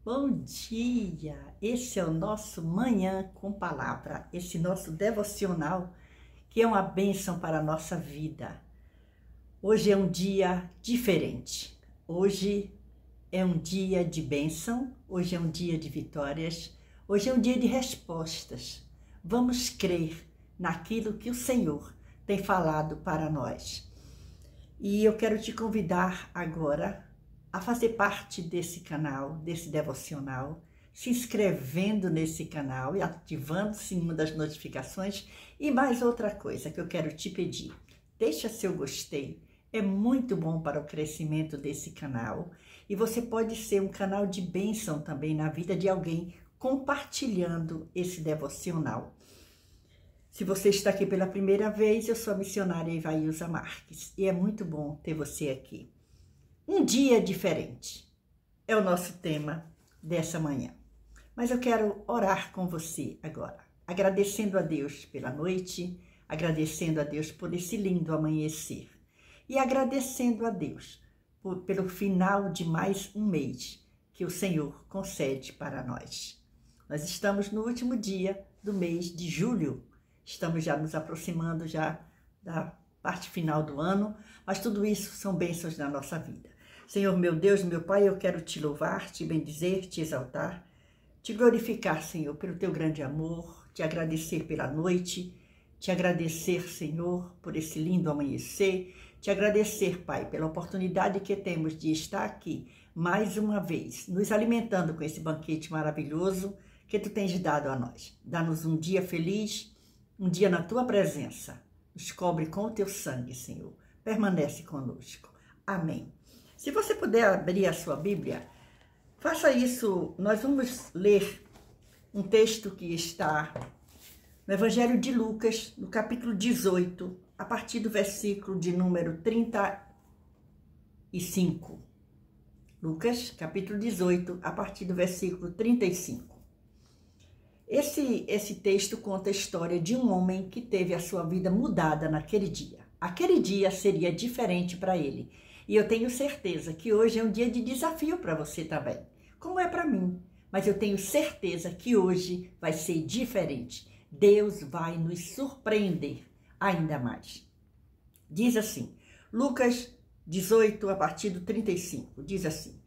Bom dia! Esse é o nosso Manhã com Palavra, esse nosso devocional que é uma bênção para a nossa vida. Hoje é um dia diferente, hoje é um dia de bênção, hoje é um dia de vitórias, hoje é um dia de respostas. Vamos crer naquilo que o Senhor tem falado para nós. E eu quero te convidar agora a fazer parte desse canal, desse devocional, se inscrevendo nesse canal e ativando o sininho das notificações. E mais outra coisa que eu quero te pedir, deixa seu gostei, é muito bom para o crescimento desse canal e você pode ser um canal de bênção também na vida de alguém compartilhando esse devocional. Se você está aqui pela primeira vez, eu sou a missionária Ivailza Marques e é muito bom ter você aqui. Um dia diferente é o nosso tema dessa manhã. Mas eu quero orar com você agora, agradecendo a Deus pela noite, agradecendo a Deus por esse lindo amanhecer e agradecendo a Deus pelo final de mais um mês que o Senhor concede para nós. Nós estamos no último dia do mês de julho, estamos já nos aproximando já da parte final do ano, mas tudo isso são bênçãos na nossa vida. Senhor, meu Deus, meu Pai, eu quero te louvar, te bendizer, te exaltar, te glorificar, Senhor, pelo teu grande amor, te agradecer pela noite, te agradecer, Senhor, por esse lindo amanhecer, te agradecer, Pai, pela oportunidade que temos de estar aqui mais uma vez, nos alimentando com esse banquete maravilhoso que tu tens dado a nós. Dá-nos um dia feliz, um dia na tua presença. Nos cobre com o teu sangue, Senhor. Permanece conosco. Amém. Se você puder abrir a sua Bíblia, faça isso. Nós vamos ler um texto que está no Evangelho de Lucas, no capítulo 18, a partir do versículo de número 35. Lucas, capítulo 18, a partir do versículo 35. Esse texto conta a história de um homem que teve a sua vida mudada naquele dia. Aquele dia seria diferente para ele. E eu tenho certeza que hoje é um dia de desafio para você também, como é para mim. Mas eu tenho certeza que hoje vai ser diferente. Deus vai nos surpreender ainda mais. Diz assim, Lucas 18, a partir do 35, diz assim.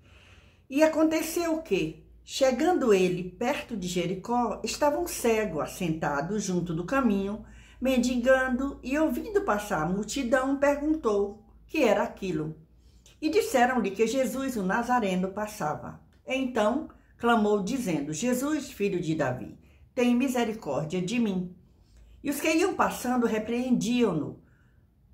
E aconteceu que, chegando ele perto de Jericó, estava um cego assentado junto do caminho, mendigando, e ouvindo passar a multidão, perguntou que era aquilo. E disseram-lhe que Jesus, o Nazareno, passava. Então clamou, dizendo, Jesus, filho de Davi, tem misericórdia de mim. E os que iam passando repreendiam-no,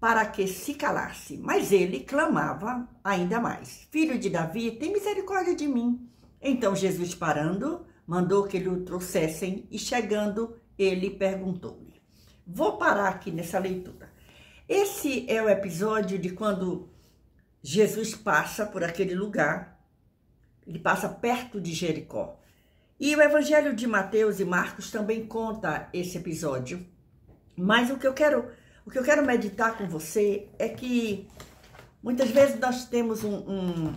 para que se calasse. Mas ele clamava ainda mais, filho de Davi, tem misericórdia de mim. Então Jesus, parando, mandou que lhe o trouxessem, e chegando, ele perguntou-lhe. Vou parar aqui nessa leitura. Esse é o episódio de quando Jesus passa por aquele lugar, ele passa perto de Jericó. E o Evangelho de Mateus e Marcos também conta esse episódio. Mas o que eu quero meditar com você é que muitas vezes nós temos um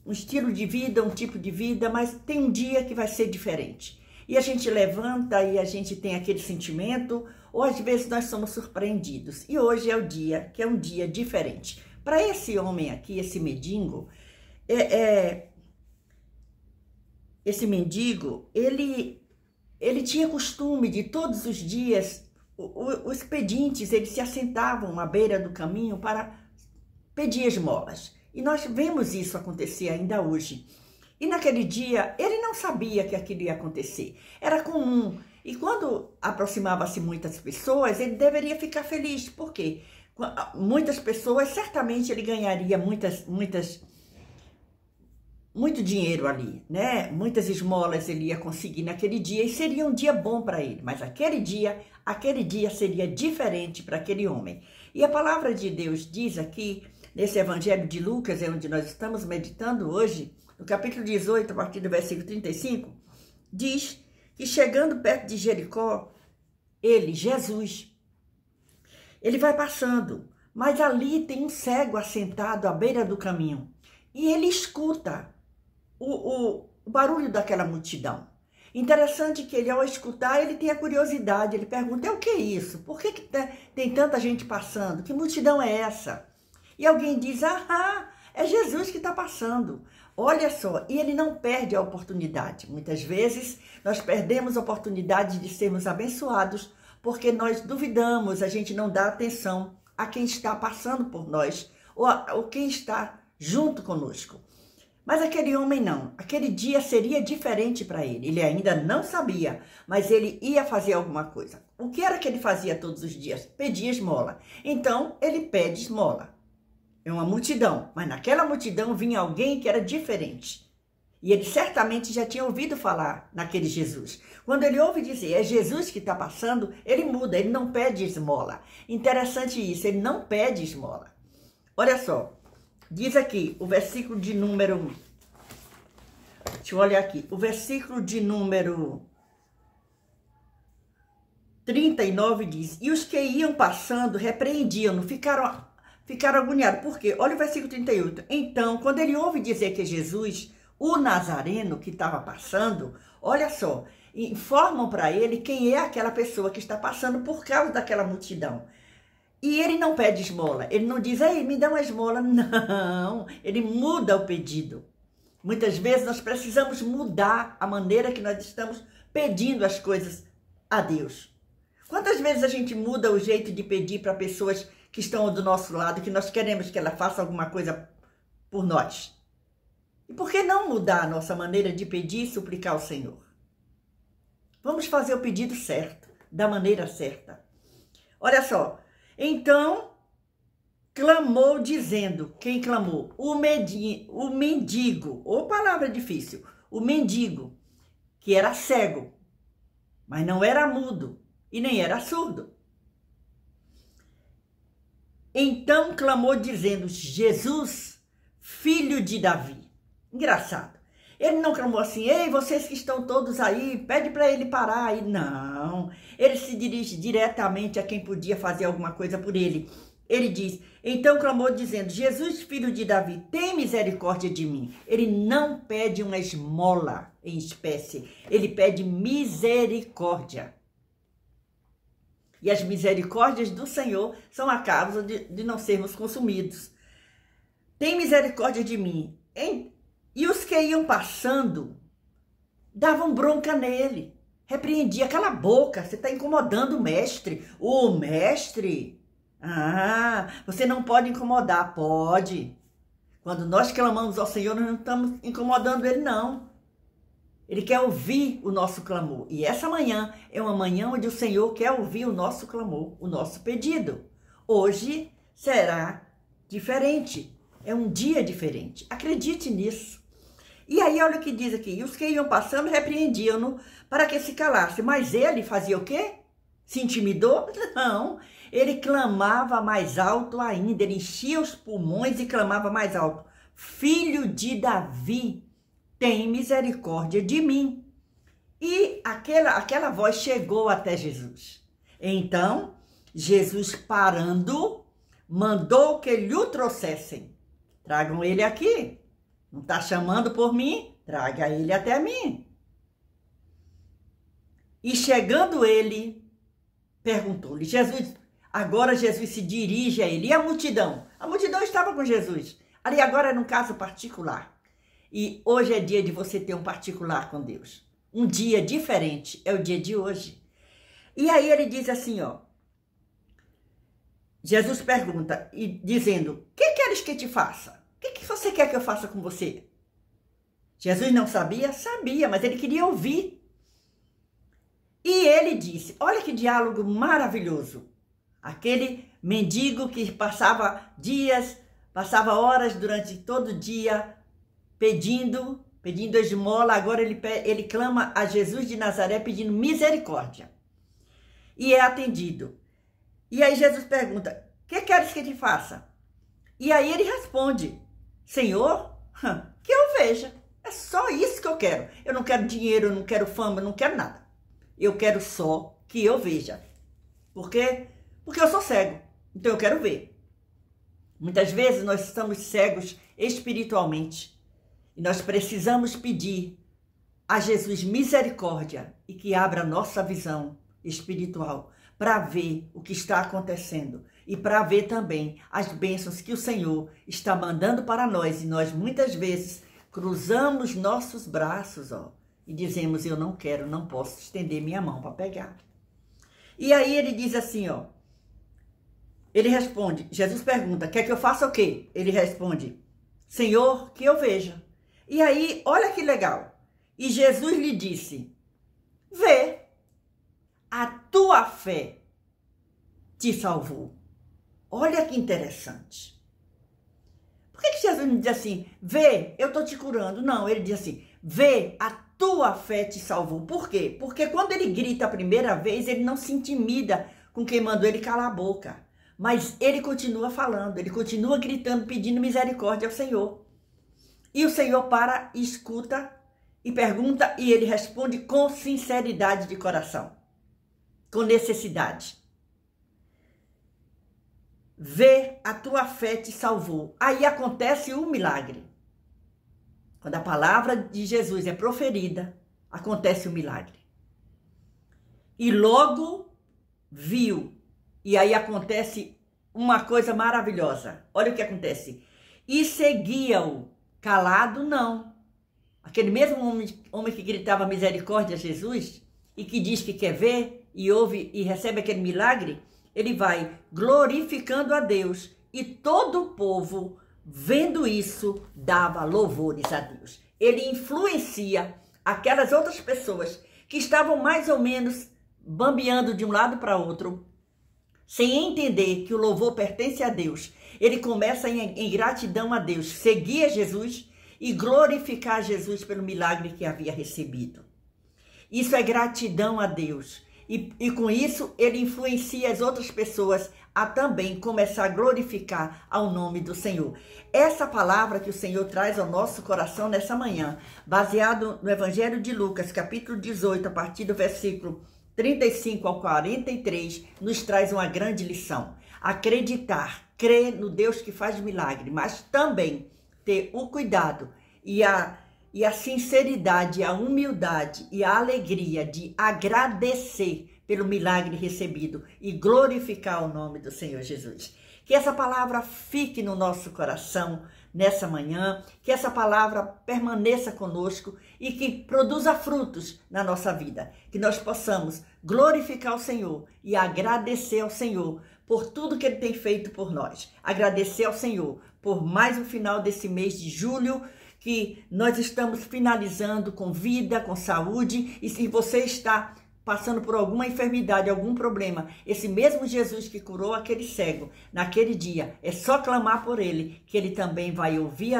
estilo de vida, um tipo de vida, mas tem um dia que vai ser diferente. E a gente levanta e a gente tem aquele sentimento, ou às vezes nós somos surpreendidos. E hoje é o dia que é um dia diferente. Para esse homem aqui, esse mendigo, ele tinha costume de todos os dias, os pedintes, eles se assentavam à beira do caminho para pedir esmolas. E nós vemos isso acontecer ainda hoje. E naquele dia, ele não sabia que aquilo ia acontecer. Era comum. E quando aproximava-se muitas pessoas, ele deveria ficar feliz. Por quê? Muitas pessoas, certamente ele ganharia muito dinheiro ali, né? Muitas esmolas ele ia conseguir naquele dia e seria um dia bom para ele. Mas aquele dia seria diferente para aquele homem. E a palavra de Deus diz aqui, nesse Evangelho de Lucas, é onde nós estamos meditando hoje, no capítulo 18, a partir do versículo 35, diz que chegando perto de Jericó, Jesus, ele vai passando, mas ali tem um cego assentado à beira do caminho. E ele escuta o barulho daquela multidão. Interessante que ele, ao escutar, ele tem a curiosidade, ele pergunta, o que é isso? Por que tem tanta gente passando? Que multidão é essa? E alguém diz, é Jesus que está passando. Olha só, e ele não perde a oportunidade. Muitas vezes nós perdemos a oportunidade de sermos abençoados porque nós duvidamos, a gente não dá atenção a quem está passando por nós ou quem está junto conosco. Mas aquele homem não, aquele dia seria diferente para ele. Ele ainda não sabia, mas ele ia fazer alguma coisa. O que era que ele fazia todos os dias? Pedia esmola. Então, ele pede esmola. É uma multidão, mas naquela multidão vinha alguém que era diferente. E ele certamente já tinha ouvido falar naquele Jesus. Quando ele ouve dizer, é Jesus que está passando, ele muda, ele não pede esmola. Interessante isso, ele não pede esmola. Olha só. Diz aqui, o versículo de número... Deixa eu olhar aqui. O versículo de número 39 diz, e os que iam passando repreendiam-no, ficaram agoniados. Por quê? Olha o versículo 38. Então, quando ele ouve dizer que é Jesus, o Nazareno que estava passando, olha só, informam para ele quem é aquela pessoa que está passando por causa daquela multidão. E ele não pede esmola, ele não diz, ei, me dá uma esmola, não, ele muda o pedido. Muitas vezes nós precisamos mudar a maneira que nós estamos pedindo as coisas a Deus. Quantas vezes a gente muda o jeito de pedir para pessoas que estão do nosso lado, que nós queremos que ela faça alguma coisa por nós? E por que não mudar a nossa maneira de pedir e suplicar ao Senhor? Vamos fazer o pedido certo, da maneira certa. Olha só. Então, clamou dizendo, quem clamou? O mendigo, ou palavra difícil, o mendigo, que era cego, mas não era mudo e nem era surdo. Então clamou dizendo, Jesus, filho de Davi. Engraçado. Ele não clamou assim, ei, vocês que estão todos aí, pede para ele parar aí. Não, ele se dirige diretamente a quem podia fazer alguma coisa por ele. Ele diz, então clamou dizendo, Jesus, filho de Davi, tem misericórdia de mim. Ele não pede uma esmola em espécie, ele pede misericórdia. E as misericórdias do Senhor são a causa de não sermos consumidos. Tem misericórdia de mim. E os que iam passando davam bronca nele, repreendia, cala a boca, você está incomodando o mestre. O mestre? Você não pode incomodar. Pode. Quando nós clamamos ao Senhor, nós não estamos incomodando ele, não. Ele quer ouvir o nosso clamor. E essa manhã é uma manhã onde o Senhor quer ouvir o nosso clamor, o nosso pedido. Hoje será diferente. É um dia diferente. Acredite nisso. E aí, olha o que diz aqui. E os que iam passando repreendiam-no para que se calasse. Mas ele fazia o quê? Se intimidou? Não. Ele clamava mais alto ainda. Ele enchia os pulmões e clamava mais alto. Filho de Davi, tem misericórdia de mim. E aquela voz chegou até Jesus. Então, Jesus parando, mandou que lhe o trouxessem. Tragam ele aqui. Não está chamando por mim? Traga ele até mim. E chegando ele, perguntou-lhe, agora Jesus se dirige a ele. E a multidão? A multidão estava com Jesus. Ali agora era um caso particular. E hoje é dia de você ter um particular com Deus. Um dia diferente é o dia de hoje. E aí ele diz assim, ó. Jesus pergunta, dizendo, que queres que te faça? O que você quer que eu faça com você? Jesus não sabia? Sabia, mas ele queria ouvir. E ele disse, olha que diálogo maravilhoso. Aquele mendigo que passava dias, passava horas durante todo o dia pedindo esmola, agora ele clama a Jesus de Nazaré pedindo misericórdia. E é atendido. E aí Jesus pergunta, que queres que te faça? E aí ele responde, Senhor, que eu veja. É só isso que eu quero. Eu não quero dinheiro, eu não quero fama, eu não quero nada. Eu quero só que eu veja. Por quê? Porque eu sou cego. Então eu quero ver. Muitas vezes nós estamos cegos espiritualmente. E nós precisamos pedir a Jesus misericórdia e que abra nossa visão espiritual para ver o que está acontecendo e para ver também as bênçãos que o Senhor está mandando para nós. E nós muitas vezes cruzamos nossos braços, e dizemos: eu não quero, não posso estender minha mão para pegar. E aí ele diz assim, ele responde, Jesus pergunta: quer que eu faça o quê? Ele responde: Senhor, que eu veja. E aí, olha que legal. E Jesus lhe disse: vê, a tua fé te salvou. Olha que interessante. Por que Jesus não diz assim: vê, eu estou te curando? Não, ele diz assim: vê, a tua fé te salvou. Por quê? Porque quando ele grita a primeira vez, ele não se intimida com quem mandou ele calar a boca. Mas ele continua falando, ele continua gritando, pedindo misericórdia ao Senhor. E o Senhor para, escuta e pergunta, e ele responde com sinceridade de coração, com necessidade. Vê, a tua fé te salvou. Aí acontece o milagre. Quando a palavra de Jesus é proferida, acontece o milagre. E logo viu. E aí acontece uma coisa maravilhosa. Olha o que acontece. E seguia-o. Calado, não. Aquele mesmo homem que gritava misericórdia a Jesus e que diz que quer ver e ouve e recebe aquele milagre, ele vai glorificando a Deus. E todo o povo, vendo isso, dava louvores a Deus. Ele influencia aquelas outras pessoas que estavam mais ou menos bambeando de um lado para outro, sem entender que o louvor pertence a Deus. Ele começa em gratidão a Deus, seguir Jesus e glorificar Jesus pelo milagre que havia recebido. Isso é gratidão a Deus. E com isso, ele influencia as outras pessoas a também começar a glorificar ao nome do Senhor. Essa palavra que o Senhor traz ao nosso coração nessa manhã, baseado no Evangelho de Lucas, capítulo 18, a partir do versículo 35 ao 43, nos traz uma grande lição. Acreditar, crer no Deus que faz milagre, mas também ter o cuidado e a sinceridade, a humildade e a alegria de agradecer pelo milagre recebido e glorificar o nome do Senhor Jesus. Que essa palavra fique no nosso coração nessa manhã, que essa palavra permaneça conosco e que produza frutos na nossa vida. Que nós possamos glorificar o Senhor e agradecer ao Senhor por tudo que Ele tem feito por nós. Agradecer ao Senhor por mais um final desse mês de julho, que nós estamos finalizando com vida, com saúde. E se você está passando por alguma enfermidade, algum problema, esse mesmo Jesus que curou aquele cego naquele dia, é só clamar por Ele, que Ele também vai ouvir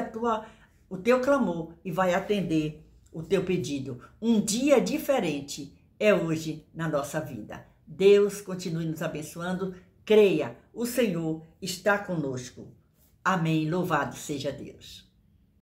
o teu clamor e vai atender o teu pedido. Um dia diferente é hoje na nossa vida. Deus continue nos abençoando. Creia, o Senhor está conosco. Amém. Louvado seja Deus.